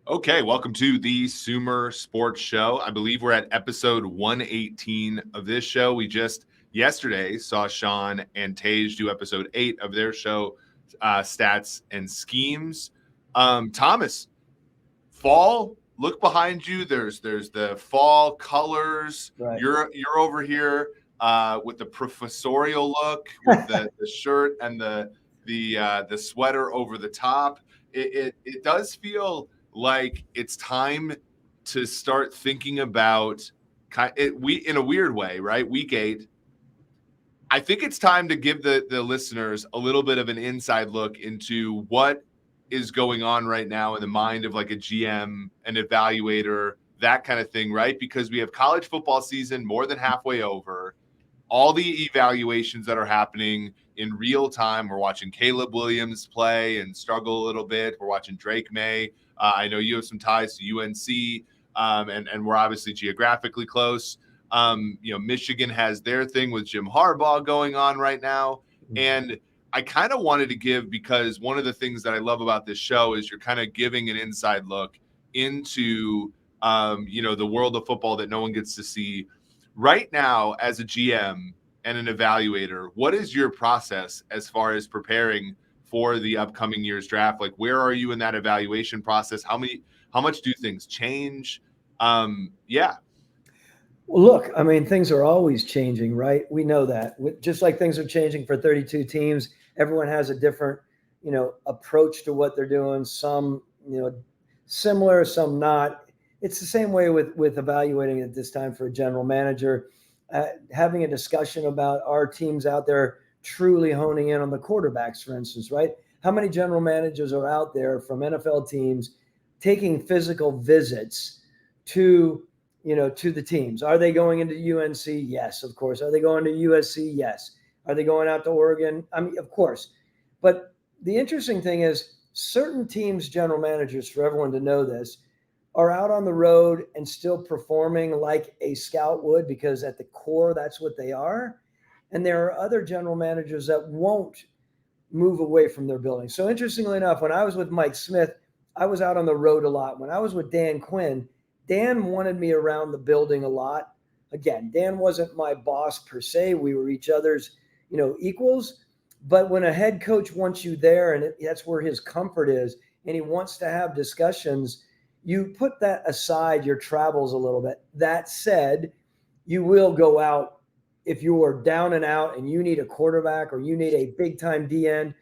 Okay, welcome to the Sumer Sports Show. I believe we're at episode 118 of this show. We just yesterday saw Sean and Tage do episode 8 of their show, Stats and Schemes. Thomas, fall, look behind you. There's the fall colors. Right. You're over here with the professorial look, with the shirt and the sweater over the top. It does feel like it's time to start thinking about we in a weird way, right? Week 8. I think it's time to give the listeners a little bit of an inside look into what is going on right now in the mind of like a GM, an evaluator, that kind of thing, right? Because we have college football season more than halfway over. All the evaluations that are happening in real time. We're watching Caleb Williams play and struggle a little bit. We're watching Drake May. I know you have some ties to UNC, and we're obviously geographically close. Michigan has their thing with Jim Harbaugh going on right now. And I kind of wanted to give, because one of the things that I love about this show is you're kind of giving an inside look into, the world of football that no one gets to see. Right now, as a GM and an evaluator, what is your process as far as preparing for the upcoming year's draft? Like, where are you in that evaluation process? How much do things change? Yeah. Well, look, I mean, things are always changing, right? We know that. Just like things are changing for 32 teams, everyone has a different, approach to what they're doing. Some, similar, some not. It's the same way with evaluating at this time for a general manager. Having a discussion about our teams out there truly honing in on the quarterbacks, for instance, right? How many general managers are out there from NFL teams taking physical visits to the teams? Are they going into UNC? Yes, of course. Are they going to USC? Yes. Are they going out to Oregon? I mean, of course. But the interesting thing is certain teams' general managers, for everyone to know this, are out on the road and still performing like a scout would, because at the core, that's what they are. And there are other general managers that won't move away from their building. So interestingly enough, when I was with Mike Smith, I was out on the road a lot. When I was with Dan Quinn, Dan wanted me around the building a lot. Again, Dan wasn't my boss per se. We were each other's, equals. But when a head coach wants you there, and that's where his comfort is, and he wants to have discussions, you put that aside, your travels a little bit. That said, you will go out if you are down and out and you need a quarterback or you need a big time DN.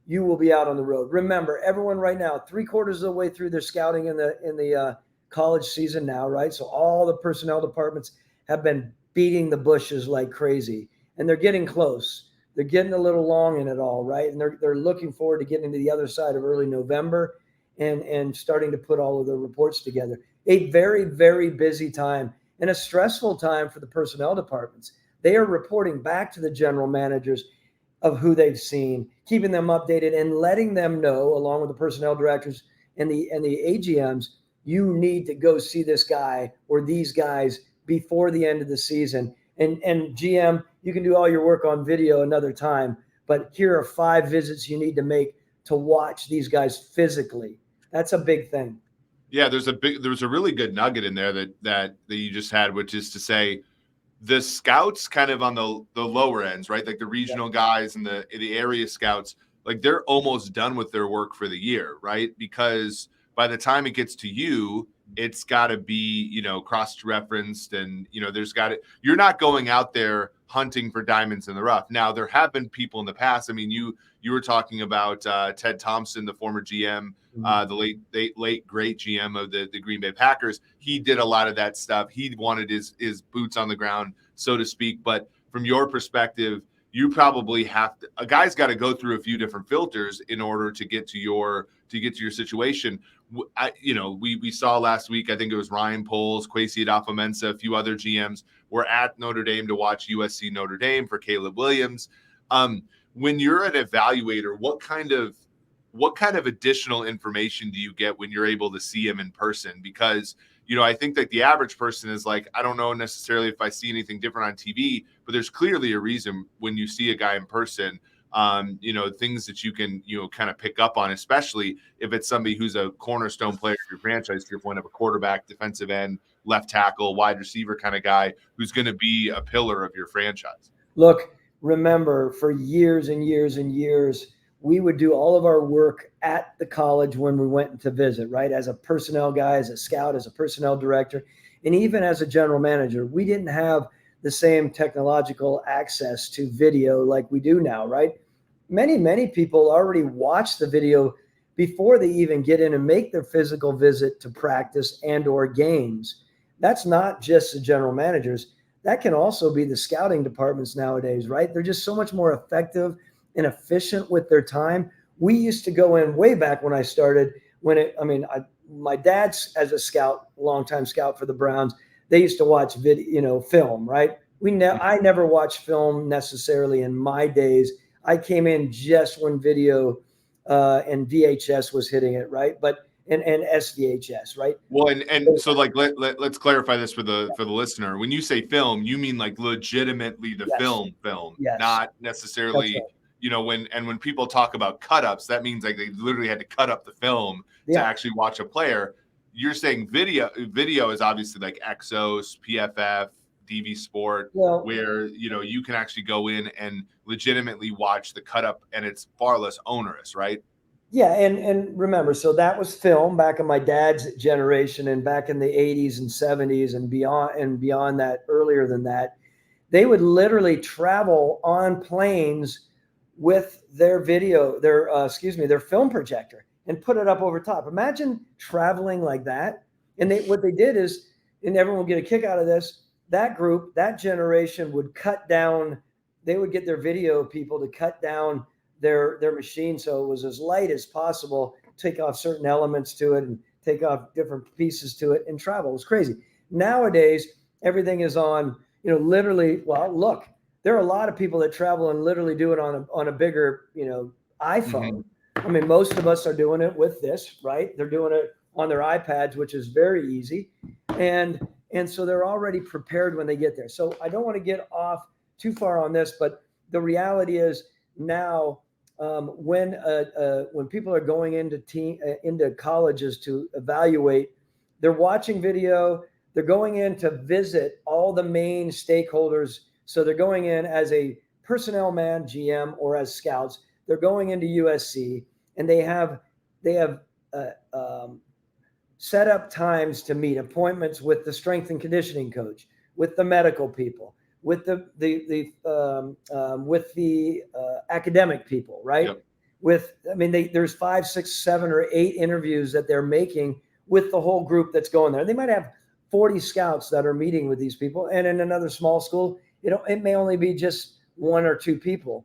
You will be out on the road. Remember, everyone right now, 3/4 of the way through their scouting in the college season now, right? So all the personnel departments have been beating the bushes like crazy, and they're getting close. They're getting a little long in it all, right? And they're looking forward to getting to the other side of early November and starting to put all of the reports together. A very, very busy time and a stressful time for the personnel departments. They are reporting back to the general managers of who they've seen, keeping them updated and letting them know, along with the personnel directors and the AGMs, you need to go see this guy or these guys before the end of the season. And GM, you can do all your work on video another time, but here are 5 visits you need to make to watch these guys physically. That's a big thing. Yeah, there's a really good nugget in there that you just had, which is to say the scouts kind of on the lower ends, right? Like the regional guys and the area scouts, like they're almost done with their work for the year, right? Because by the time it gets to you, it's got to be, cross-referenced and, you're not going out there hunting for diamonds in the rough. Now, there have been people in the past. I mean, you were talking about Ted Thompson, the former GM, the late great GM of the Green Bay Packers. He did a lot of that stuff. He wanted his boots on the ground, so to speak. But from your perspective, you probably have to, a guy's got to go through a few different filters in order to get to your situation. We saw last week, I think it was Ryan Poles, Kwesi Adofo-Mensah, a few other GMs were at Notre Dame to watch USC Notre Dame for Caleb Williams. When you're an evaluator, what kind of additional information do you get when you're able to see him in person? Because, I think that the average person is like, I don't know necessarily if I see anything different on TV, but there's clearly a reason when you see a guy in person. things that you can, kind of pick up on, especially if it's somebody who's a cornerstone player of your franchise, to your point, of a quarterback, defensive end, left tackle, wide receiver kind of guy who's going to be a pillar of your franchise. Look, remember, for years and years and years, we would do all of our work at the college when we went to visit, right? As a personnel guy, as a scout, as a personnel director, and even as a general manager. We didn't have the same technological access to video like we do now, right? Many people already watch the video before they even get in and make their physical visit to practice and or games. That's not just the general managers. That can also be the scouting departments nowadays, right? They're just so much more effective and efficient with their time. We used to go in way back when I started, my dad's as a scout, longtime scout for the Browns, they used to watch film, right? I never watched film necessarily in my days. I came in just when video and VHS was hitting it, right? But and SVHS, right? Well, and so like let's clarify this for the listener. When you say film, you mean like legitimately the Yes. film, Yes. not necessarily, when people talk about cut ups, that means like they literally had to cut up the film to actually watch a player. You're saying video is obviously like Exos, PFF, DV Sport, where you can actually go in and legitimately watch the cut up, and it's far less onerous, right? Yeah, and remember, so that was film back in my dad's generation, and back in the 80s and 70s and beyond that, earlier than that, they would literally travel on planes with their their film projector and put it up over top. Imagine traveling like that. And what they did is, and everyone would get a kick out of this, that group, that generation would cut down, they would get their video people to cut down their machine so it was as light as possible, take off certain elements to it and take off different pieces to it and travel. It was crazy. Nowadays, everything is on, literally, well, look, there are a lot of people that travel and literally do it on a bigger, iPhone. I mean, most of us are doing it with this, right? They're doing it on their iPads, which is very easy. And so they're already prepared when they get there. So I don't want to get off too far on this, but the reality is now, when people are going into colleges to evaluate, they're watching video. They're going in to visit all the main stakeholders. So they're going in as a personnel man, GM, or as scouts. They're going into USC, and they have set up times to meet, appointments with the strength and conditioning coach, with the medical people, with the academic people, right? Yep. There's 5, 6, 7, or 8 interviews that they're making with the whole group that's going there. They might have 40 scouts that are meeting with these people, and in another small school, it may only be just 1 or 2 people.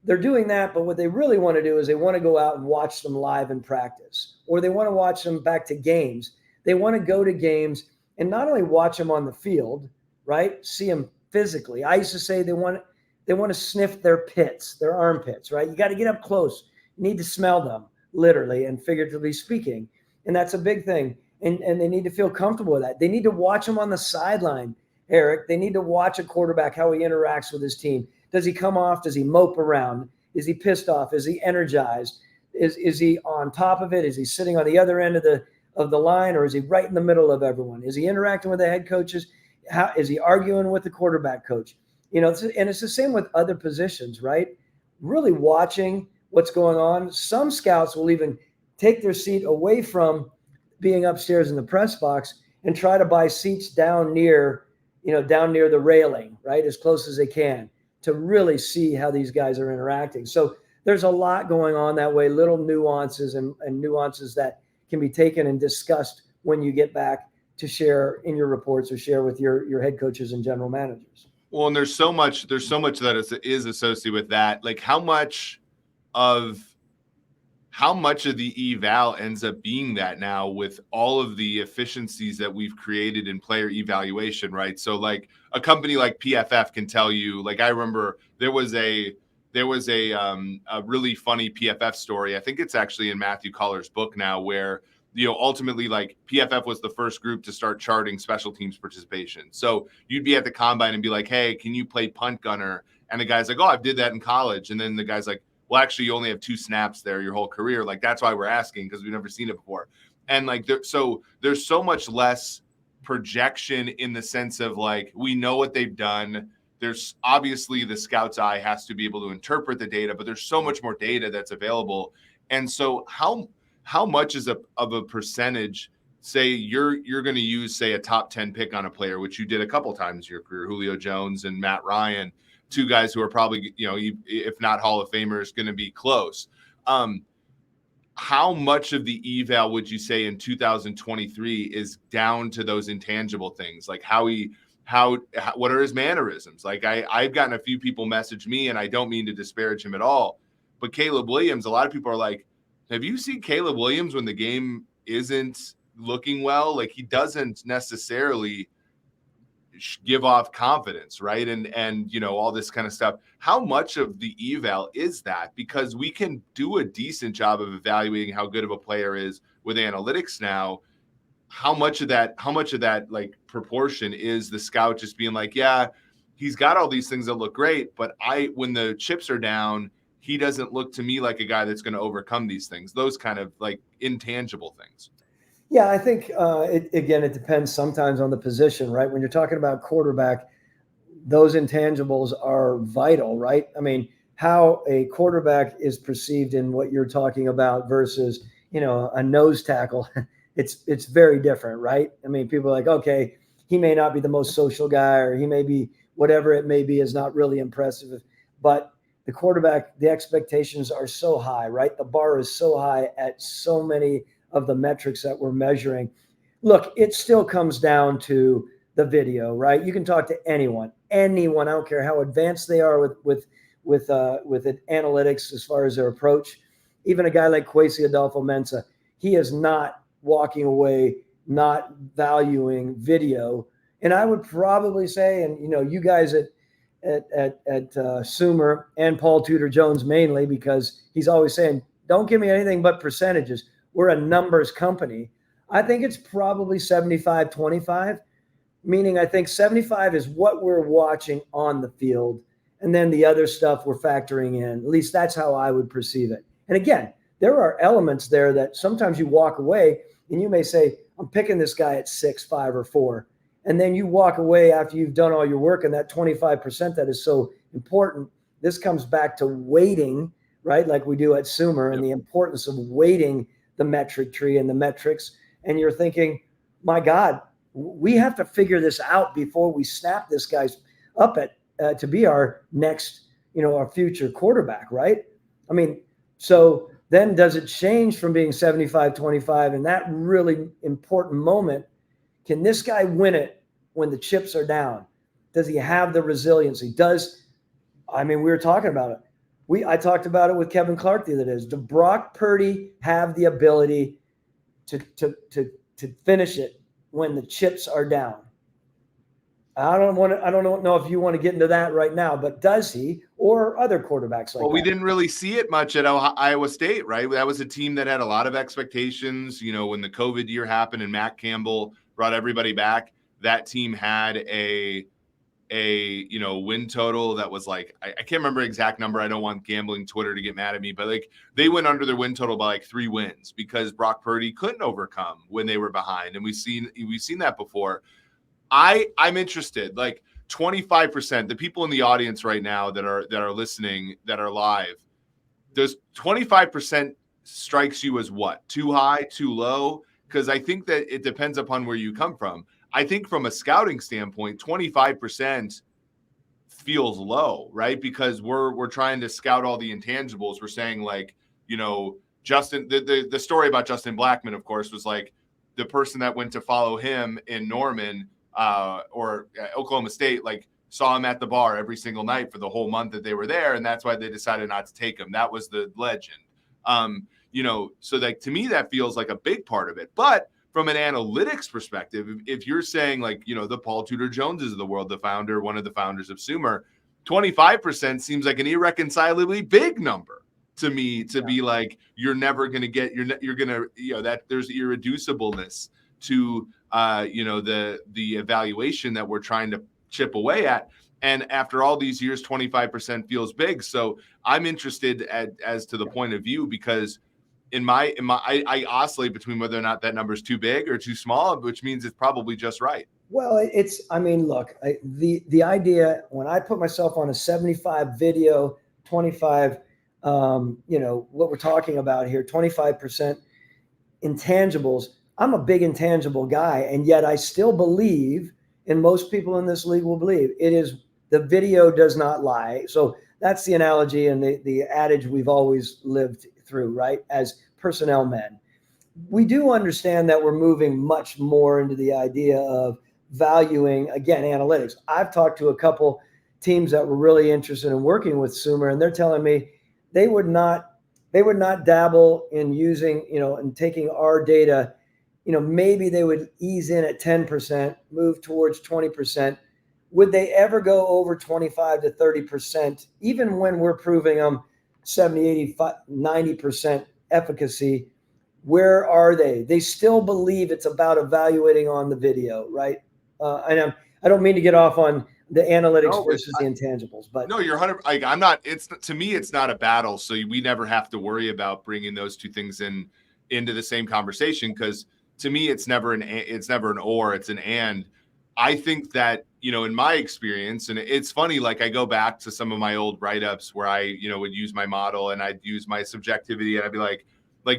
They're doing that, but what they really want to do is they want to go out and watch them live in practice, or they want to watch them back to games. They want to go to games and not only watch them on the field, right? See them physically. I used to say they want to sniff their pits, their armpits, right? You got to get up close. You need to smell them, literally and figuratively speaking. And that's a big thing. And they need to feel comfortable with that. They need to watch them on the sideline, Eric. They need to watch a quarterback, how he interacts with his team. Does he come off? Does he mope around? Is he pissed off? Is he energized? Is he on top of it? Is he sitting on the other end of the line, or is he right in the middle of everyone? Is he interacting with the head coaches? How is he arguing with the quarterback coach? And it's the same with other positions, right? Really watching what's going on. Some scouts will even take their seat away from being upstairs in the press box and try to buy seats down near the railing, right? As close as they can, to really see how these guys are interacting. So there's a lot going on that way, little nuances and nuances that can be taken and discussed when you get back to share in your reports or share with your head coaches and general managers. Well, and there's so much that is associated with that. Like how much of the eval ends up being that now with all of the efficiencies that we've created in player evaluation, right? So like a company like PFF can tell you, like I remember there was a really funny PFF story. I think it's actually in Matthew Collar's book now, where ultimately like PFF was the first group to start charting special teams participation. So you'd be at the combine and be like, hey, can you play punt gunner? And the guy's like, oh, I did that in college. And then the guy's like, well, actually, you only have 2 snaps there your whole career. Like, that's why we're asking, because we've never seen it before. And like, so there's so much less projection in the sense of like, we know what they've done. There's obviously the scout's eye has to be able to interpret the data, but there's so much more data that's available. And so how much is of a percentage, say you're going to use, say, a top 10 pick on a player, which you did a couple times in your career, Julio Jones and Matt Ryan, 2 guys who are probably, if not Hall of Famers, going to be close. How much of the eval would you say in 2023 is down to those intangible things? Like what are his mannerisms? Like I've gotten a few people message me, and I don't mean to disparage him at all, but Caleb Williams, a lot of people are like, have you seen Caleb Williams when the game isn't looking well? Like, he doesn't necessarily give off confidence, right? And all this kind of stuff. How much of the eval is that? Because we can do a decent job of evaluating how good of a player is with analytics now. How much of that like proportion is the scout just being like, yeah, he's got all these things that look great, but when the chips are down, he doesn't look to me like a guy that's going to overcome these things, those kind of like intangible things. Yeah, I think, it depends sometimes on the position, right? When you're talking about quarterback, those intangibles are vital, right? I mean, how a quarterback is perceived in what you're talking about versus, a nose tackle, it's very different, right? I mean, people are like, okay, he may not be the most social guy, or he may be whatever it may be is not really impressive, but the quarterback, the expectations are so high, right? The bar is so high at so many of the metrics that we're measuring. Look, it still comes down to the video, right? You can talk to anyone. I don't care how advanced they are with analytics as far as their approach. Even a guy like Kwesi Adolfo-Mensah, he is not walking away, not valuing video. And I would probably say, and you guys at Sumer and Paul Tudor Jones mainly, because he's always saying, don't give me anything but percentages. We're a numbers company. I think it's probably 75-25, meaning I think 75 is what we're watching on the field, and then the other stuff we're factoring in. At least that's how I would perceive it. And again, there are elements there that sometimes you walk away and you may say, I'm picking this guy at 6, 5, or 4. And then you walk away after you've done all your work, and that 25% that is so important. This comes back to weighting, right? Like we do at Sumer, and the importance of weighting the metric tree and the metrics. And you're thinking, my God, we have to figure this out before we snap this guy up to be our next, our future quarterback, right? I mean, so then does it change from being 75-25 in that really important moment? Can this guy win it when the chips are down? Does he have the resiliency? We were talking about it. I talked about it with Kevin Clark the other day. Does Brock Purdy have the ability to finish it when the chips are down? I don't know if you want to get into that right now, but does he, or other quarterbacks like that? We didn't really see it much at Iowa State, right? That was a team that had a lot of expectations. When the COVID year happened and Matt Campbell brought everybody back, that team had a win total that was like, I can't remember exact number. I don't want gambling Twitter to get mad at me, but like they went under their win total by like 3 wins because Brock Purdy couldn't overcome when they were behind. And we've seen that before. I'm interested, like 25%, the people in the audience right now that are listening, that are live, does 25% strikes you as what? Too high, too low? Because I think that it depends upon where you come from. I think from a scouting standpoint, 25% feels low, right? Because we're trying to scout all the intangibles. We're saying like, Justin, the story about Justin Blackmon, of course, was like the person that went to follow him in Norman or Oklahoma State, like saw him at the bar every single night for the whole month that they were there. And that's why they decided not to take him. That was the legend. So like to me, that feels like a big part of it. But from an analytics perspective, if you're saying like, the Paul Tudor Joneses of the world, one of the founders of Sumer, 25% seems like an irreconcilably big number to me to be like, you're never going to get, you're going to, that there's irreducibleness to, the evaluation that we're trying to chip away at. And after all these years, 25% feels big. So I'm interested as to the point of view, because I oscillate between whether or not that number is too big or too small, which means it's probably just right. Well, I mean, look, the idea, when I put myself on a 75 video, 25, what we're talking about here, 25% intangibles, I'm a big intangible guy. And yet I still believe, and most people in this league will believe, the video does not lie. So that's the analogy and the adage we've always lived through, right? As personnel men, we do understand that we're moving much more into the idea of valuing, again, analytics. I've talked to a couple teams that were really interested in working with Sumer, and they're telling me they would not dabble in using, and taking our data. Maybe they would ease in at 10%, move towards 20%. Would they ever go over 25 to 30%, even when we're proving them 70, 85, 90% efficacy? Where are they? They still believe it's about evaluating on the video, right? And I don't mean to get off on the analytics versus the intangibles, but no, you're 100. Like, I'm not. To me, it's not a battle. So we never have to worry about bringing those two things into the same conversation, because to me, it's never an or, it's an and. I think that, in my experience, and it's funny, like I go back to some of my old write-ups where I, would use my model and I'd use my subjectivity, and I'd be like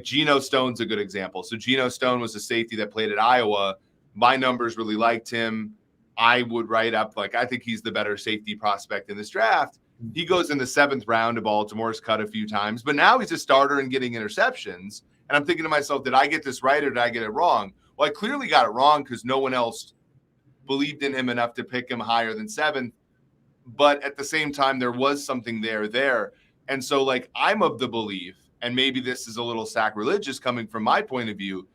Geno Stone's a good example. So Geno Stone was a safety that played at Iowa. My numbers really liked him. I would write up, like, I think he's the better safety prospect in this draft. He goes in the 7th round to Baltimore's cut a few times, but now he's a starter and getting interceptions. And I'm thinking to myself, did I get this right or did I get it wrong? Well, I clearly got it wrong because no one else believed in him enough to pick him higher than 7th. But at the same time, there was something there. And so, like, I'm of the belief, and maybe this is a little sacrilegious coming from my point of view,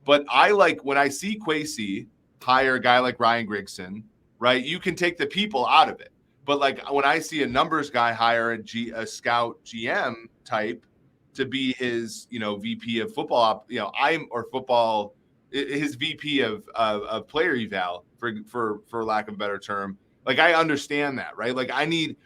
but I like when I see Kwesi hire a guy like Ryan Grigson, right? You can take the people out of it. But like when I see a numbers guy hire a scout GM type to be his, VP of football, his VP of player eval, for lack of a better term. Like, I understand that, right? Like, I need,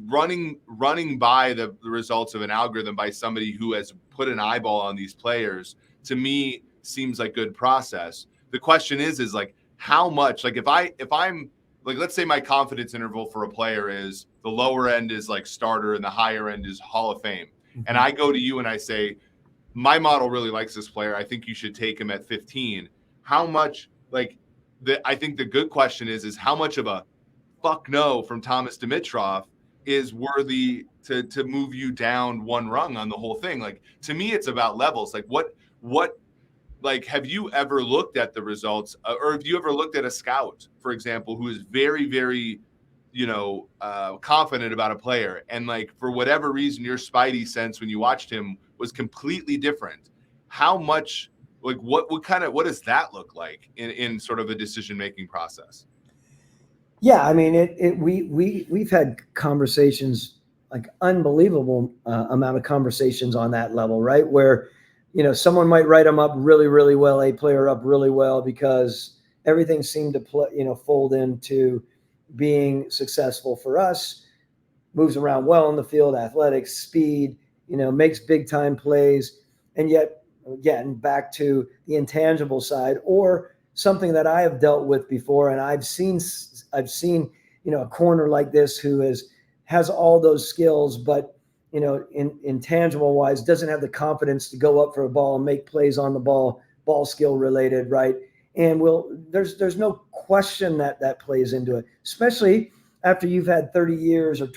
running by the results of an algorithm by somebody who has put an eyeball on these players, to me seems like good process. The question is like, how much, like, if I'm like, let's say my confidence interval for a player is the lower end is like starter and the higher end is Hall of Fame. Mm-hmm. And I go to you and I say, my model really likes this player. I think you should take him at 15. How much, I think the good question is how much of a fuck no from Thomas Dimitroff is worthy to move you down one rung on the whole thing? Like, to me, it's about levels. Like, what, like, have you ever looked at the results, or have you ever looked at a scout, for example, who is very, very, confident about a player, and like, for whatever reason, your spidey sense when you watched him was completely different? How much, like, what does that look like in sort of a decision-making process? Yeah, I mean, we've had conversations, like unbelievable amount of conversations on that level, right? Where, someone might write them up really, really well, a player up really well, because everything seemed to fold into being successful for us, moves around well in the field, athletics, speed, makes big time plays. And yet, again, back to the intangible side, or something that I have dealt with before. And I've seen, a corner like this who has all those skills, but, intangible wise, doesn't have the confidence to go up for a ball and make plays on the ball skill related. Right. And there's no question that plays into it, especially after you've had 30 years or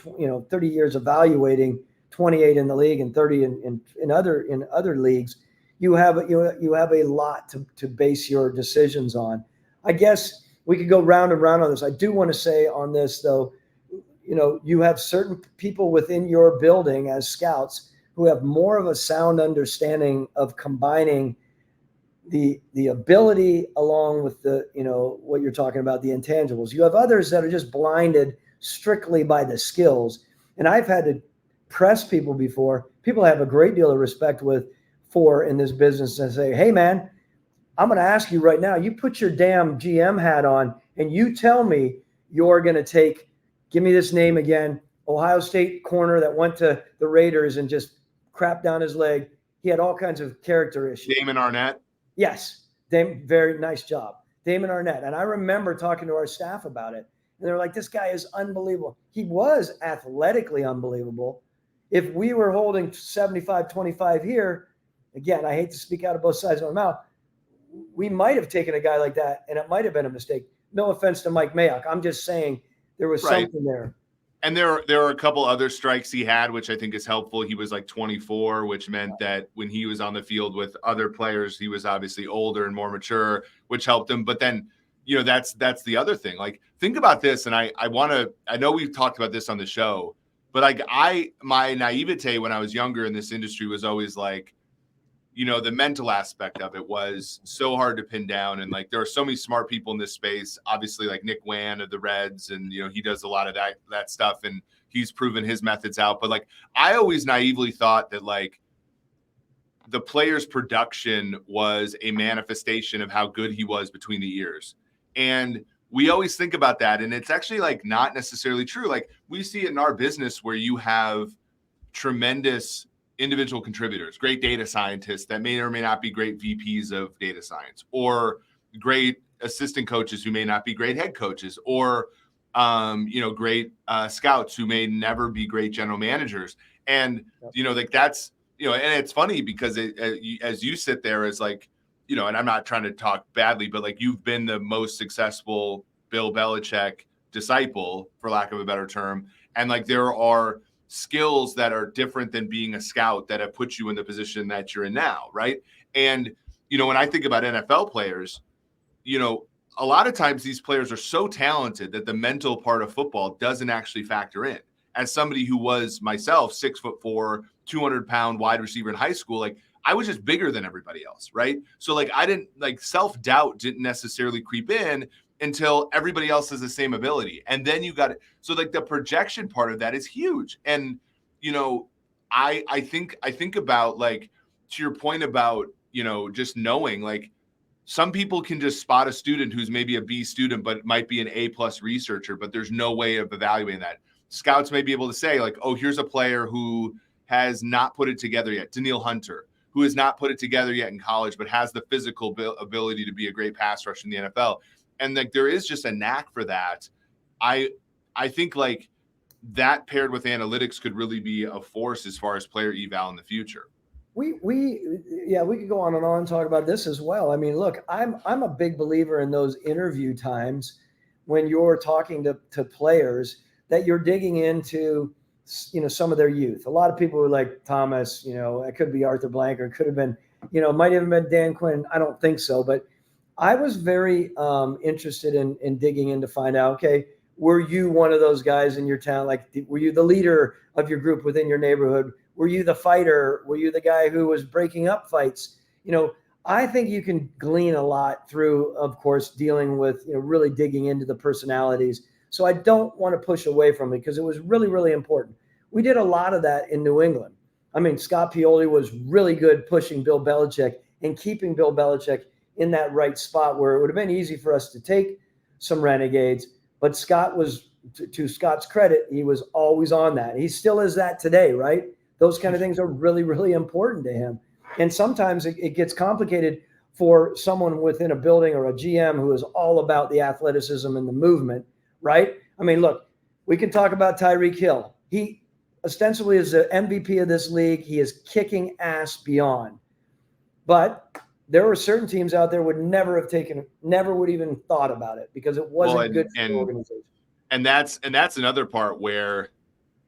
30 years evaluating, 28 in the league and 30 in other leagues. You have a lot to base your decisions on. I guess we could go round and round on this. I do want to say on this, though, you have certain people within your building as scouts who have more of a sound understanding of combining the ability along with the, what you're talking about, the intangibles. You have others that are just blinded strictly by the skills. And I've had to press people before. People I have a great deal of respect for in this business, and say, hey man, I'm going to ask you right now, you put your damn GM hat on and you tell me you're going to take Give me this name again. Ohio State corner that went to the Raiders and just crapped down his leg. He had all kinds of character issues. Damon Arnett. Yes. Very nice job. Damon Arnett. And I remember talking to our staff about it. And they're like, this guy is unbelievable. He was athletically unbelievable. If we were holding 75-25 here, again, I hate to speak out of both sides of my mouth, we might have taken a guy like that, and it might have been a mistake. No offense to Mike Mayock. I'm just saying there was something there. And there are a couple other strikes he had, which I think is helpful. He was like 24, which meant that when he was on the field with other players, he was obviously older and more mature, which helped him. But then, that's the other thing. Like, think about this. And I know we've talked about this on the show, but like my naivete when I was younger in this industry was always like, the mental aspect of it was so hard to pin down. And like, there are so many smart people in this space, obviously like Nick Wan of the Reds. And, he does a lot of that stuff and he's proven his methods out. But like, I always naively thought that like the player's production was a manifestation of how good he was between the years. And we always think about that. And it's actually like not necessarily true. Like we see it in our business where you have tremendous individual contributors, great data scientists that may or may not be great VPs of data science, or great assistant coaches who may not be great head coaches, or great scouts who may never be great general managers. And like that's and it's funny because as you sit there as like and I'm not trying to talk badly, but like you've been the most successful Bill Belichick disciple, for lack of a better term, and like there are skills that are different than being a scout that have put you in the position that you're in now, right? And when I think about NFL players, a lot of times these players are so talented that the mental part of football doesn't actually factor in. As somebody who was myself 6'4", 200-pound wide receiver in high school, like I was just bigger than everybody else, right? So like I didn't like self-doubt didn't necessarily creep in until everybody else has the same ability. And then you got it. So like the projection part of that is huge. And, I think about like, to your point about, just knowing like some people can just spot a student who's maybe a B student, but might be an A+ researcher, but there's no way of evaluating that. Scouts may be able to say like, oh, here's a player who has not put it together yet. Daniil Hunter, who has not put it together yet in college, but has the physical ability to be a great pass rusher in the NFL. And like there is just a knack for that. I think like that paired with analytics could really be a force as far as player eval in the future. We could go on and on and talk about this as well. I mean, look, I'm a big believer in those interview times when you're talking to players that you're digging into, some of their youth. A lot of people were like Thomas, it could be Arthur Blank or it could have been, might have been Dan Quinn. I don't think so, but I was very interested in digging in to find out, okay, were you one of those guys in your town? Like, were you the leader of your group within your neighborhood? Were you the fighter? Were you the guy who was breaking up fights? I think you can glean a lot through, of course, dealing with, really digging into the personalities. So I don't want to push away from it because it was really, really important. We did a lot of that in New England. I mean, Scott Pioli was really good pushing Bill Belichick and keeping Bill Belichick in that right spot where it would have been easy for us to take some renegades. But Scott was, to Scott's credit, he was always on that. He still is that today, right? Those kind of things are really, really important to him. And sometimes it gets complicated for someone within a building or a GM who is all about the athleticism and the movement, right? I mean, look, we can talk about Tyreek Hill. He ostensibly is the MVP of this league. He is kicking ass beyond. But there were certain teams out there would never would even thought about it because it wasn't good for the organization. And that's another part where,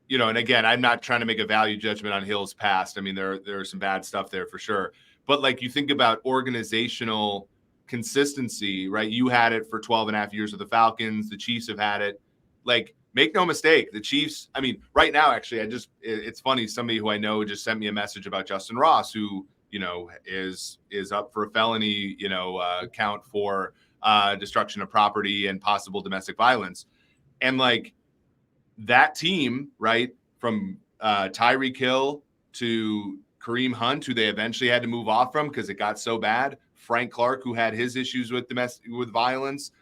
and again, I'm not trying to make a value judgment on Hill's past. I mean, there are some bad stuff there for sure. But like you think about organizational consistency, right? You had it for 12 and a half years with the Falcons. The Chiefs have had it. Like, make no mistake, the Chiefs, I mean, right now, actually, it's funny. Somebody who I know just sent me a message about Justin Ross, who, is up for a felony, count for destruction of property and possible domestic violence. And like that team, right, from Tyreek Hill to Kareem Hunt, who they eventually had to move off from because it got so bad, Frank Clark, who had his issues with violence,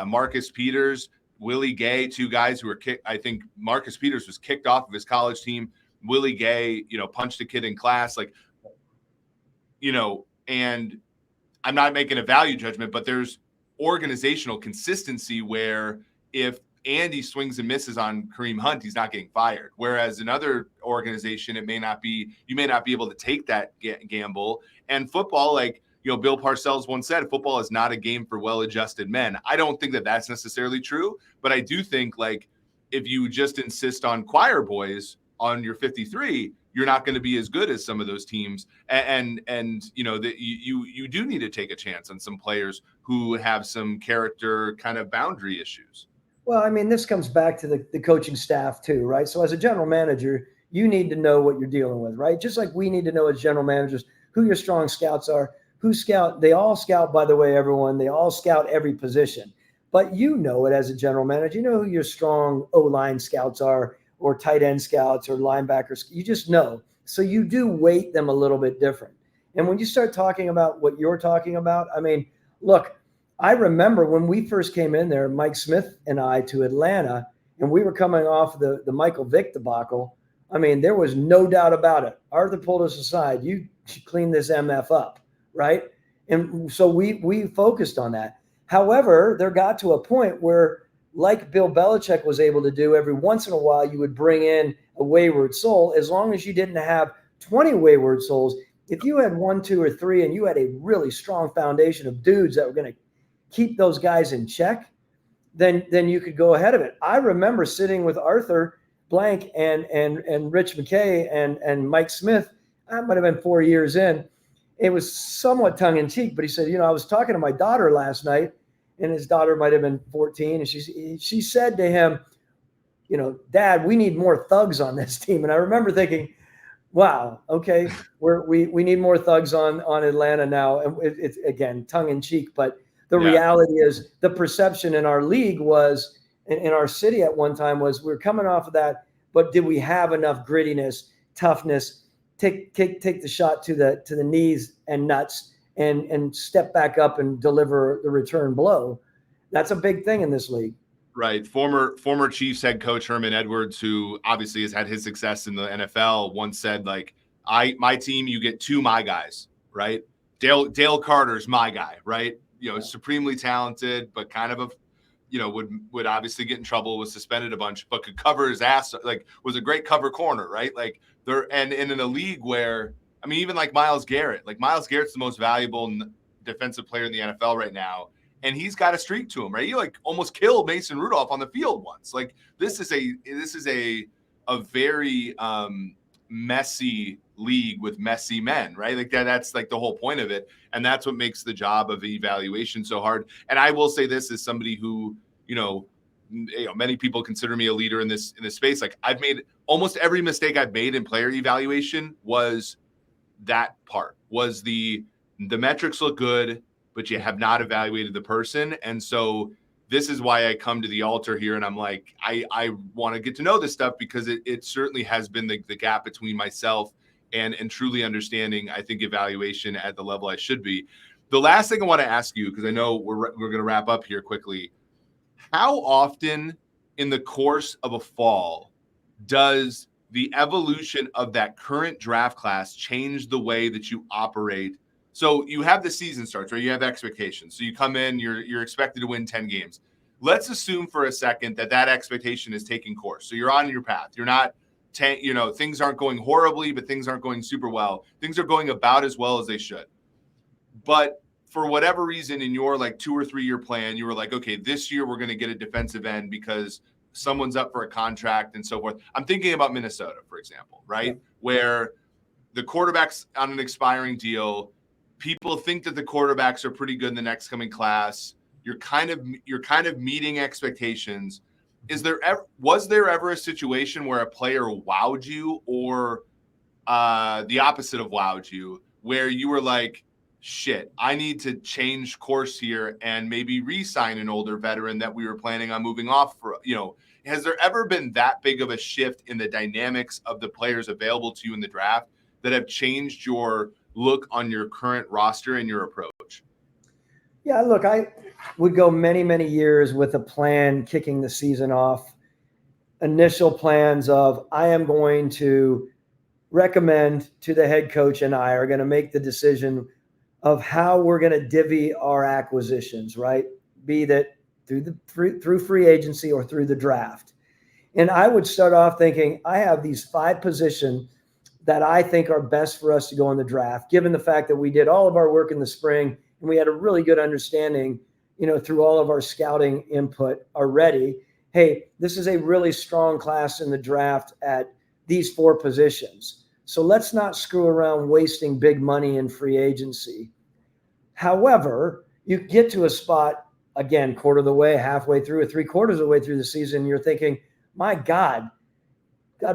Marcus Peters, Willie Gay, two guys who were kicked. I think Marcus Peters was kicked off of his college team. Willie Gay, punched a kid in class, and I'm not making a value judgment, but there's organizational consistency where if Andy swings and misses on Kareem Hunt, he's not getting fired. Whereas another organization, you may not be able to take that gamble. And football, Bill Parcells once said, football is not a game for well-adjusted men. I don't think that that's necessarily true, but I do think if you just insist on choir boys on your 53, you're not going to be as good as some of those teams. And that you do need to take a chance on some players who have some character kind of boundary issues. Well, I mean, this comes back to the coaching staff too, right? So as a general manager, you need to know what you're dealing with, right? Just like we need to know as general managers who your strong scouts are, who scout. They all scout, by the way, everyone. They all scout every position. But you know it as a general manager. You know who your strong O-line scouts are, or tight end scouts, or linebackers. You just know. So you do weight them a little bit different. And when you start talking about what you're talking about, I mean, look, I remember when we first came in there, Mike Smith and I, to Atlanta, and we were coming off the Michael Vick debacle. I mean, there was no doubt about it. Arthur pulled us aside. You should clean this MF up, right? And so we focused on that. However, there got to a point where, like Bill Belichick was able to do, every once in a while you would bring in a wayward soul, as long as you didn't have 20 wayward souls. If you had 1, 2, or 3, and you had a really strong foundation of dudes that were going to keep those guys in check, then you could go ahead of it. I remember sitting with Arthur Blank and Rich McKay and Mike Smith. That might have been 4 years in. It was somewhat tongue in cheek, but he said, I was talking to my daughter last night, and his daughter might have been 14, and she said to him, Dad, we need more thugs on this team. And I remember thinking, wow, okay, we need more thugs on Atlanta now. And it's, again, tongue in cheek, but the reality is the perception in our league was, in our city at one time, was we were coming off of that, but did we have enough grittiness, toughness, take the shot to the knees and nuts and step back up and deliver the return blow? That's a big thing in this league. Right. Former Chiefs head coach Herman Edwards, who obviously has had his success in the NFL, once said, my team, you get 2 my guys, right? Dale Carter's my guy, right? Supremely talented, but kind of would obviously get in trouble, was suspended a bunch, but could cover his ass, was a great cover corner, right? And in a league where, I mean, even Myles Garrett, Myles Garrett's the most valuable defensive player in the NFL right now. And he's got a streak to him, right? He almost killed Mason Rudolph on the field once. This is a very messy league with messy men, right? That's the whole point of it. And that's what makes the job of evaluation so hard. And I will say this as somebody who, many people consider me a leader in this space. I've made almost every mistake I've made in player evaluation was that part, was the metrics look good, but you have not evaluated the person. And so this is why I come to the altar here. And I'm I want to get to know this stuff, because it certainly has been the gap between myself and truly understanding, I think, evaluation at the level I should be. The last thing I want to ask you, because I know we're going to wrap up here quickly. How often in the course of a fall does the evolution of that current draft class change the way that you operate? So you have the season starts, right? You have expectations. So you come in, you're expected to win 10 games. Let's assume for a second that expectation is taking course. So you're on your path. You're not, things aren't going horribly, but things aren't going super well. Things are going about as well as they should. But for whatever reason, in your 2 or 3 year plan, you were okay, this year we're going to get a defensive end because someone's up for a contract and so forth. I'm thinking about Minnesota, for example, right? Yeah. Where the quarterback's on an expiring deal. People think that the quarterbacks are pretty good in the next coming class. You're kind of meeting expectations. Was there ever a situation where a player wowed you, or the opposite of wowed you, where you were shit, I need to change course here and maybe re-sign an older veteran that we were planning on moving off for, has there ever been that big of a shift in the dynamics of the players available to you in the draft that have changed your look on your current roster and your approach? Yeah, look, I would go many, many years with a plan kicking the season off. Initial plans of I am going to recommend to the head coach and I are going to make the decision of how we're going to divvy our acquisitions, right? Be that through free agency or through the draft. And I would start off thinking, I have these 5 positions that I think are best for us to go in the draft, given the fact that we did all of our work in the spring and we had a really good understanding, through all of our scouting input already. Hey, this is a really strong class in the draft at these 4 positions. So let's not screw around wasting big money in free agency. However, you get to a spot, again, quarter of the way, halfway through, or 3/4 of the way through the season, you're thinking, my God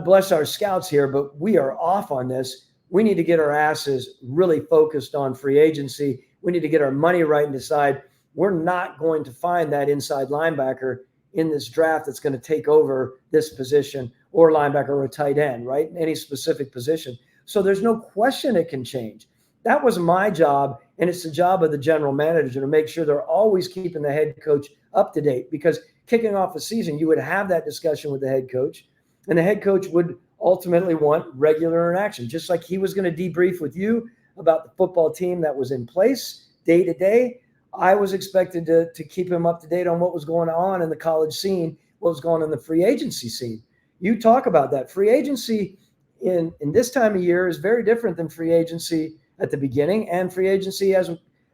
bless our scouts here, but we are off on this. We need to get our asses really focused on free agency. We need to get our money right and decide we're not going to find that inside linebacker in this draft that's going to take over this position, or linebacker or a tight end, right? Any specific position. So there's no question it can change. That was my job, and it's the job of the general manager to make sure they're always keeping the head coach up to date, because kicking off the season, you would have that discussion with the head coach, and the head coach would ultimately want regular interaction, just like he was going to debrief with you about the football team that was in place day to day. I was expected to keep him up to date on what was going on in the college scene, what was going on in the free agency scene. You talk about that. Free agency in this time of year is very different than free agency at the beginning and free agency as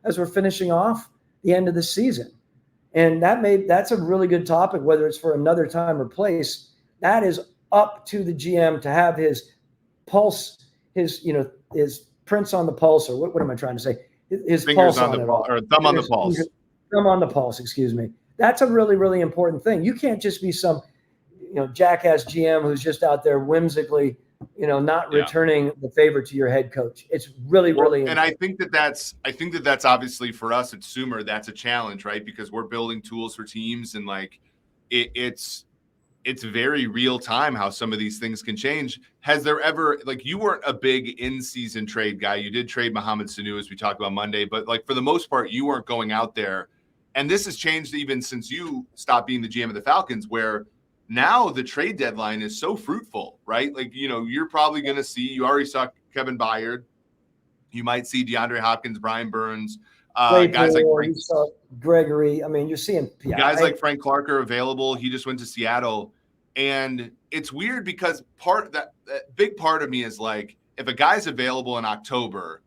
we're finishing off the end of the season. And that's a really good topic, whether it's for another time or place. That is up to the GM to have his pulse, his prints on the pulse, or what am I trying to say? His Fingers pulse on the pulse, or thumb on the pulse. Thumb on the pulse, excuse me. That's a really, really important thing. You can't just be some, jackass GM who's just out there whimsically, not returning the favor to your head coach. It's really, really important. And I think that's obviously for us at Sumer, that's a challenge, right? Because we're building tools for teams, and like it's very real time how some of these things can change. Has there ever, like, you weren't a big in-season trade guy. You did trade Mohamed Sanu, as we talked about Monday, but like for the most part, you weren't going out there. And this has changed even since you stopped being the GM of the Falcons, where now the trade deadline is so fruitful, right? Like, you're probably going to see, you already saw Kevin Byard. You might see DeAndre Hopkins, Brian Burns, guys like Gregory. I mean, you're seeing guys like Frank Clark are available. He just went to Seattle. And it's weird because that big part of me is like, if a guy's available in October,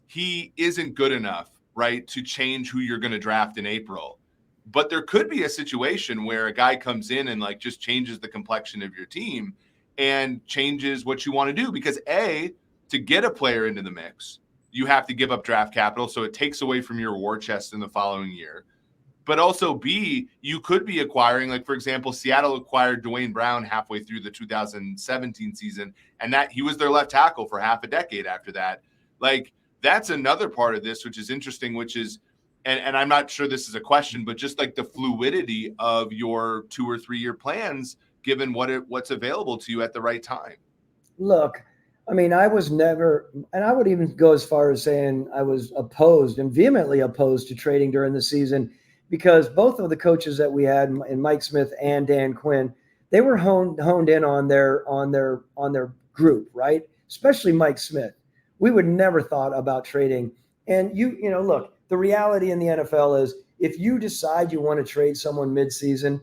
he isn't good enough, right, to change who you're going to draft in April. But there could be a situation where a guy comes in and like just changes the complexion of your team and changes what you want to do. Because to get a player into the mix, you have to give up draft capital. So it takes away from your war chest in the following year. But also B, you could be acquiring, like, for example, Seattle acquired Dwayne Brown halfway through the 2017 season, and that he was their left tackle for half a decade after that. Like, that's another part of this, which is interesting, which is, and I'm not sure this is a question, but just like the fluidity of your 2 or 3 year plans, given what's available to you at the right time. Look, I mean, I was never, and I would even go as far as saying I was opposed and vehemently opposed to trading during the season, because both of the coaches that we had, and Mike Smith and Dan Quinn, they were honed in on their group, right? Especially Mike Smith. We would never thought about trading. And look, the reality in the NFL is if you decide you want to trade someone midseason,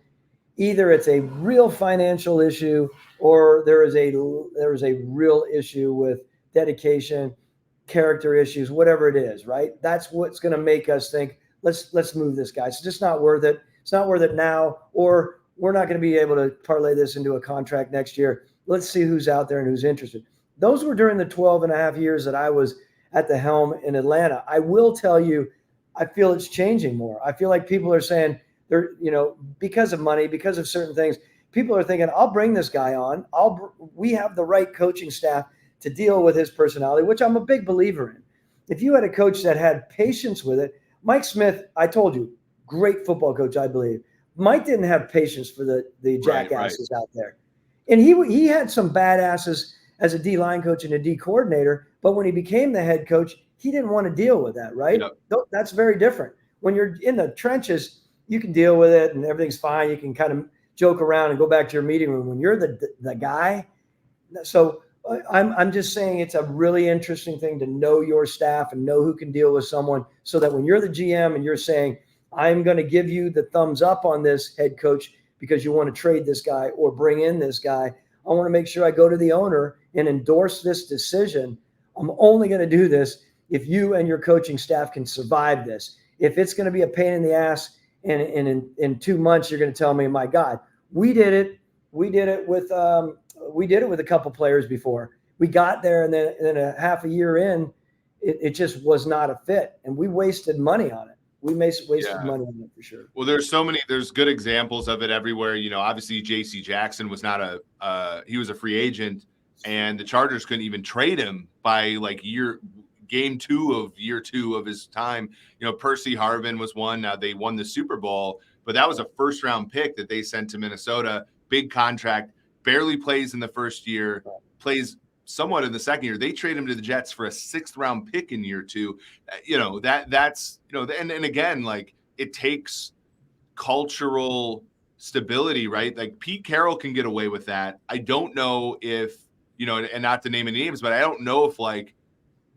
either it's a real financial issue or there is a real issue with dedication, character issues, whatever it is, right? That's what's going to make us think, let's move this guy. It's just not worth it. It's not worth it now, or we're not going to be able to parlay this into a contract next year. Let's see who's out there and who's interested. Those were during the 12 and a half years that I was at the helm in Atlanta. I will tell you, I feel it's changing more. I feel like people are saying they're, because of money, because of certain things, people are thinking, I'll bring this guy on. We have the right coaching staff to deal with his personality, which I'm a big believer in. If you had a coach that had patience with it, Mike Smith, I told you, great football coach, I believe. Mike didn't have patience for the jackasses out there. And he had some badasses as a D-line coach and a D coordinator, but when he became the head coach, he didn't want to deal with that, right? Yep. That's very different. when you're in the trenches, you can deal with it and everything's fine. You can kind of joke around and go back to your meeting room. When you're the guy, so I'm just saying it's a really interesting thing to know your staff and know who can deal with someone, so that when you're the GM and you're saying, I'm going to give you the thumbs up on this, head coach, because you want to trade this guy or bring in this guy, I want to make sure I go to the owner and endorse this decision. I'm only going to do this if you and your coaching staff can survive this. If it's going to be a pain in the ass and in 2 months you're going to tell me, my God, we did it with a couple players before. We got there, and then a half a year in, it just was not a fit, and we wasted money on it. We wasted money on it for sure. Well, there's good examples of it everywhere. Obviously JC Jackson was not he was a free agent, and the Chargers couldn't even trade him by like game 2 of year 2 of his time. Percy Harvin was one. Now they won the Super Bowl, but that was a first round pick that they sent to Minnesota. Big contract, barely plays in the first year, plays somewhat in the second year. They trade him to the Jets for a 6th round pick in year 2. And again, like, it takes cultural stability, right? Like, Pete Carroll can get away with that. I don't know if, and not to name any names, but I don't know if like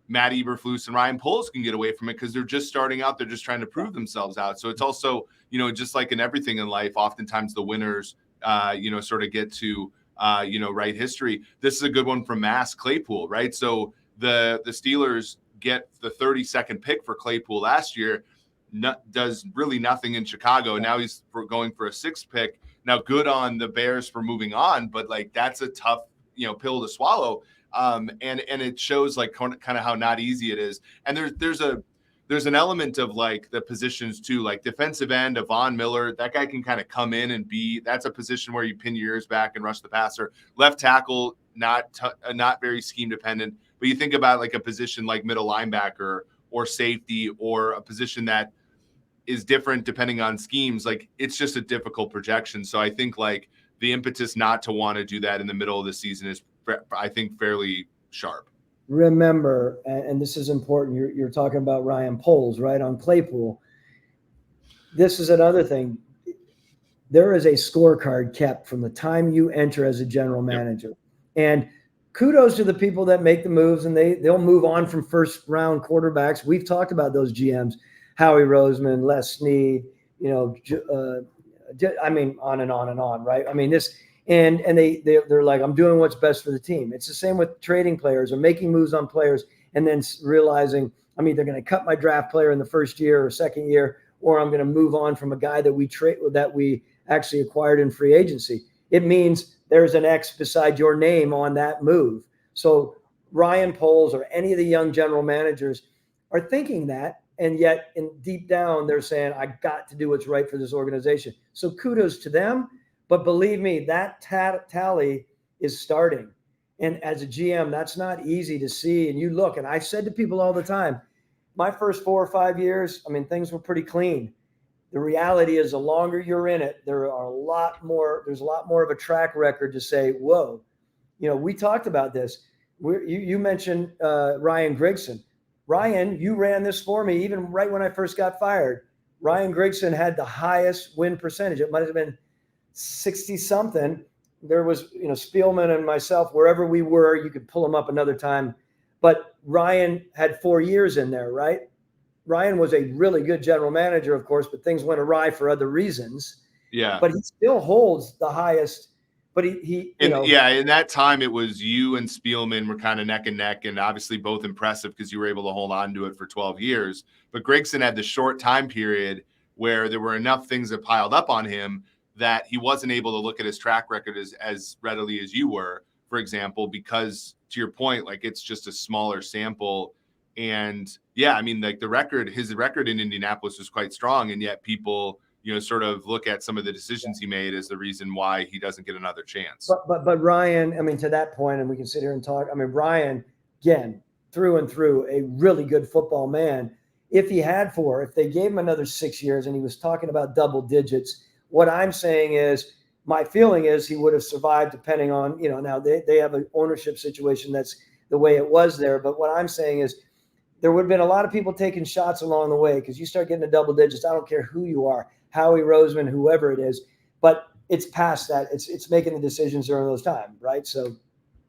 Matt Eberflus and Ryan Poles can get away from it, because they're just starting out. They're just trying to prove themselves out. So it's also, just like in everything in life, oftentimes the winners, sort of get to, write history. This is a good one from Mass Claypool, right? So the Steelers get the 32nd pick for Claypool last year, does really nothing in Chicago. Now he's going for a 6th pick. Now, good on the Bears for moving on, but like, that's a tough, pill to swallow. And it shows like kind of how not easy it is. And there's an element of like the positions too, like defensive end, Von Miller, that guy can kind of come in and that's a position where you pin your ears back and rush the passer. Left tackle, not very scheme dependent, but you think about like a position like middle linebacker or safety, or a position that is different depending on schemes. Like, it's just a difficult projection. So I think like the impetus not to want to do that in the middle of the season is, I think, fairly sharp. Remember, and this is important, you're talking about Ryan Poles, right, on Claypool. This is another thing. There is a scorecard kept from the time you enter as a general manager. Yep. And kudos to the people that make the moves, and they'll move on from first round quarterbacks. We've talked about those GMs, Howie Roseman, Les Snead, I mean, on and on and on, right? I mean, this, and they're like, I'm doing what's best for the team. It's the same with trading players or making moves on players, and then realizing I'm either going to cut my draft player in the first year or second year, or I'm going to move on from a guy that we actually acquired in free agency. It means there's an X beside your name on that move. So Ryan Poles or any of the young general managers are thinking that, and yet in deep down, they're saying, I got to do what's right for this organization. So kudos to them. But believe me, that tally is starting. And as a GM, that's not easy to see. And you look, and I said to people all the time, my first 4 or 5 years, I mean, things were pretty clean. The reality is, the longer you're in it, there's a lot more of a track record to say, whoa, we talked about this. You mentioned Ryan Grigson. Ryan, you ran this for me even right when I first got fired. Ryan Grigson had the highest win percentage. It might have been 60 something. There was, Spielman and myself, wherever we were, you could pull them up another time. But Ryan had 4 years in there, right? Ryan was a really good general manager, of course, but things went awry for other reasons. Yeah. But he still holds the highest. But in that time it was you and Spielman were kind of neck and neck, and obviously both impressive because you were able to hold on to it for 12 years. But Grigson had the short time period where there were enough things that piled up on him that he wasn't able to look at his track record as readily as you were, for example, because, to your point, like, it's just a smaller sample. And yeah, I mean, like, his record in Indianapolis was quite strong, and yet people, sort of look at some of the decisions he made as the reason why he doesn't get another chance. But Ryan, I mean, to that point, and we can sit here and talk. I mean, Ryan, again, through and through, a really good football man. If they gave him another 6 years, and he was talking about double digits, what I'm saying is, my feeling is he would have survived, depending on, now they have an ownership situation that's the way it was there. But what I'm saying is, there would have been a lot of people taking shots along the way because you start getting to double digits. I don't care who you are, Howie Roseman, whoever it is, but it's past that. It's making the decisions during those times, right? So.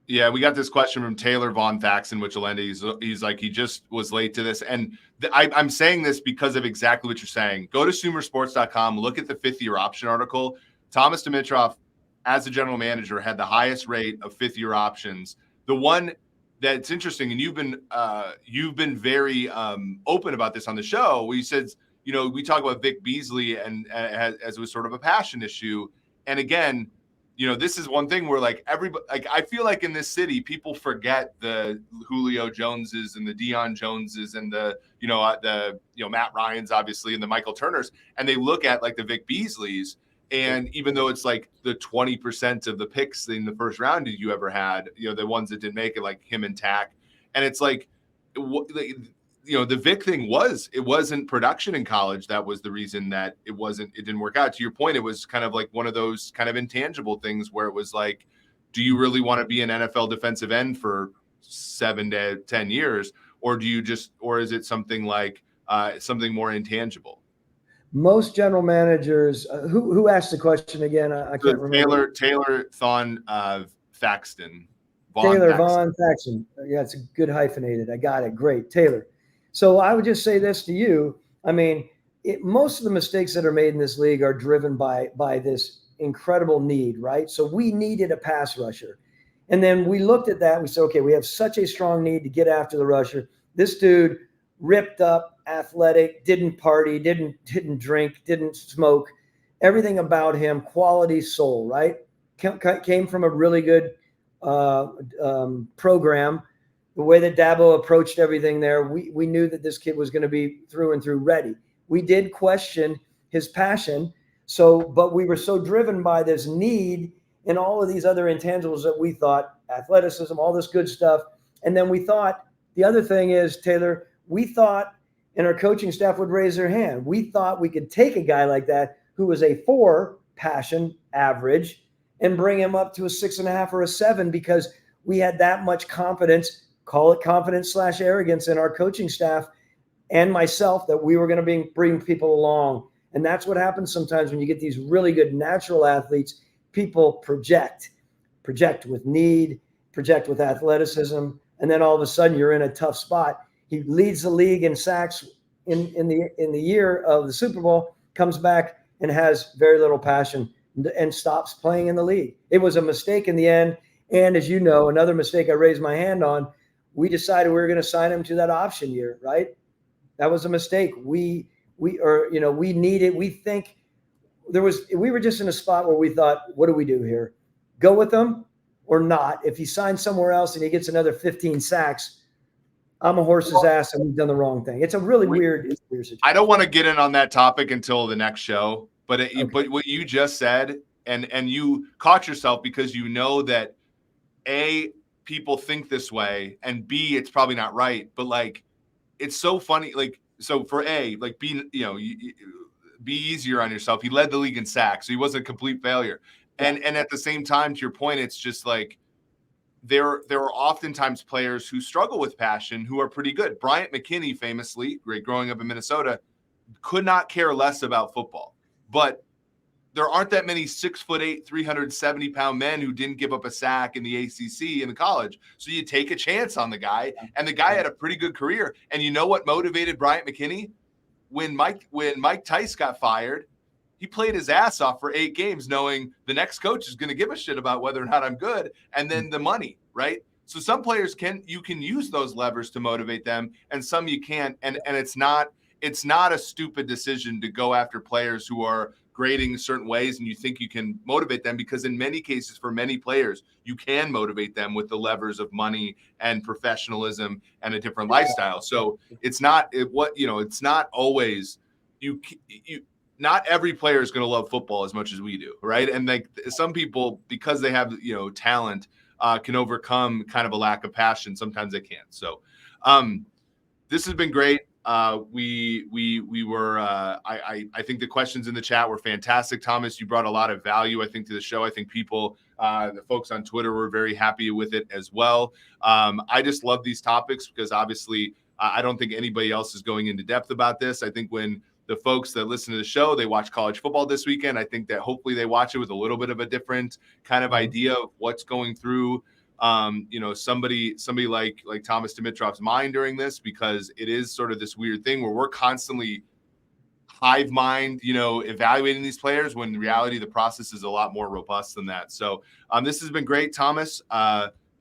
Yeah, we got this question from Taylor Von Thaxton, he's like, he just was late to this. And I'm saying this because of exactly what you're saying. Go to sumersports.com, look at the 5th-year option article. Thomas Dimitroff, as a general manager, had the highest rate of 5th-year options. The one that's interesting, and you've been very open about this on the show, where you said, we talk about Vic Beasley and as it was sort of a passion issue. And again, this is one thing where everybody, I feel like in this city, people forget the Julio Joneses and the Deion Joneses and the Matt Ryans, obviously, and the Michael Turners. And they look at the Vic Beasleys. And even though it's the 20% of the picks in the first round that you ever had, the ones that didn't make it, like him and Tack. And it's the Vic thing it wasn't production in college. That was the reason that it didn't work out. To your point, it was kind of like one of those kind of intangible things where it was like, do you really want to be an NFL defensive end for 7 to 10 years? Or is it something like something more intangible? Most general managers, who asked the question again? I can't remember. Taylor Thon Thaxton. Taylor Von Thaxton. Yeah, it's a good hyphenated. I got it. Great, Taylor. So I would just say this to you. I mean, most of the mistakes that are made in this league are driven by this incredible need, right? So we needed a pass rusher. And then we looked at that. And we said, okay, we have such a strong need to get after the rusher. This dude ripped up, athletic, didn't party, didn't drink, didn't smoke. Everything about him, quality soul, right? Came from a really good program. The way that Dabo approached everything there, we knew that this kid was going to be through and through ready. We did question his passion, but we were so driven by this need and all of these other intangibles that we thought, athleticism, all this good stuff. And then we thought, the other thing is, Taylor, we thought, and our coaching staff would raise their hand, we thought we could take a guy like that who was a 4 passion average and bring him up to a 6.5 or a 7 because we had that much confidence, call it confidence/arrogance in our coaching staff and myself, that we were going to bring people along. And that's what happens sometimes when you get these really good natural athletes. People project with need, project with athleticism, and then all of a sudden you're in a tough spot. He leads the league in sacks in the year of the Super Bowl, comes back and has very little passion and stops playing in the league. It was a mistake in the end. And as you know, another mistake I raised my hand on, we decided we were going to sign him to that option year, right? That was a mistake. We were just in a spot where we thought, what do we do here? Go with him or not? If he signs somewhere else and he gets another 15 sacks, I'm a horse's ass and we've done the wrong thing. It's a really weird situation. I don't want to get in on that topic until the next show, but but what you just said, and you caught yourself because you know that A, people think this way, and B, it's probably not right. But it's so funny. So for A, be easier on yourself. He led the league in sacks, so he wasn't a complete failure. And at the same time, to your point, it's just there are oftentimes players who struggle with passion who are pretty good. Bryant McKinney, famously, growing up in Minnesota, could not care less about football. But there aren't that many 6'8", 370-pound men who didn't give up a sack in the ACC in the college. So you take a chance on the guy, and the guy had a pretty good career. And you know what motivated Bryant McKinney? When Mike Tice got fired, he played his ass off for 8 games, knowing the next coach is going to give a shit about whether or not I'm good, and then the money, right? So some players you can use those levers to motivate them, and some you can't. And it's not a stupid decision to go after players who are grading certain ways and you think you can motivate them, because in many cases, for many players, you can motivate them with the levers of money and professionalism and a different lifestyle. So it's not always not every player is going to love football as much as we do, right? And some people, because they have talent, can overcome kind of a lack of passion. Sometimes they can't. So this has been great. I think the questions in the chat were fantastic. Thomas, you brought a lot of value, I think, to the show. I think people, the folks on Twitter, were very happy with it as well. I just love these topics because obviously I don't think anybody else is going into depth about this. I think when the folks that listen to the show, they watch college football this weekend, I think that hopefully they watch it with a little bit of a different kind of idea of what's going through somebody like Thomas Dimitroff's mind during this, because it is sort of this weird thing where we're constantly hive mind, evaluating these players, when in reality the process is a lot more robust than that. So this has been great, Thomas.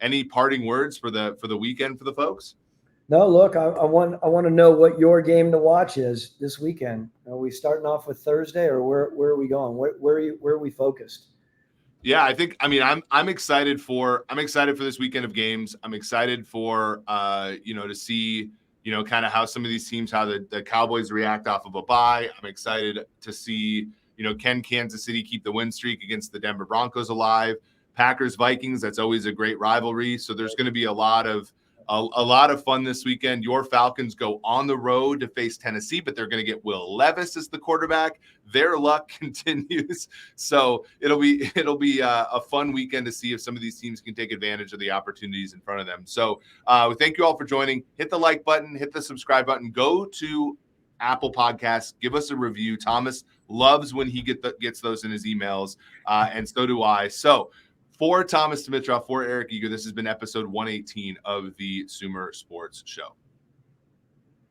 Any parting words for the weekend for the folks? No, look, I want to know what your game to watch is this weekend. Are we starting off with Thursday, or where are we going? Where are we focused? Yeah, I'm excited for this weekend of games. I'm excited for to see kind of how some of these teams, how the Cowboys react off of a bye. I'm excited to see can Kansas City keep the win streak against the Denver Broncos alive? Packers Vikings, that's always a great rivalry. So there's going to be a lot of fun this weekend. Your Falcons go on the road to face Tennessee, but they're going to get Will Levis as the quarterback. Their luck continues. So it'll be a fun weekend to see if some of these teams can take advantage of the opportunities in front of them. So thank you all for joining. Hit the like button, hit the subscribe button, go to Apple Podcasts, give us a review. Thomas loves when he gets those in his emails, and so do I. So for Thomas Dimitroff, for Eric Eager, this has been episode 118 of the Sumer Sports Show.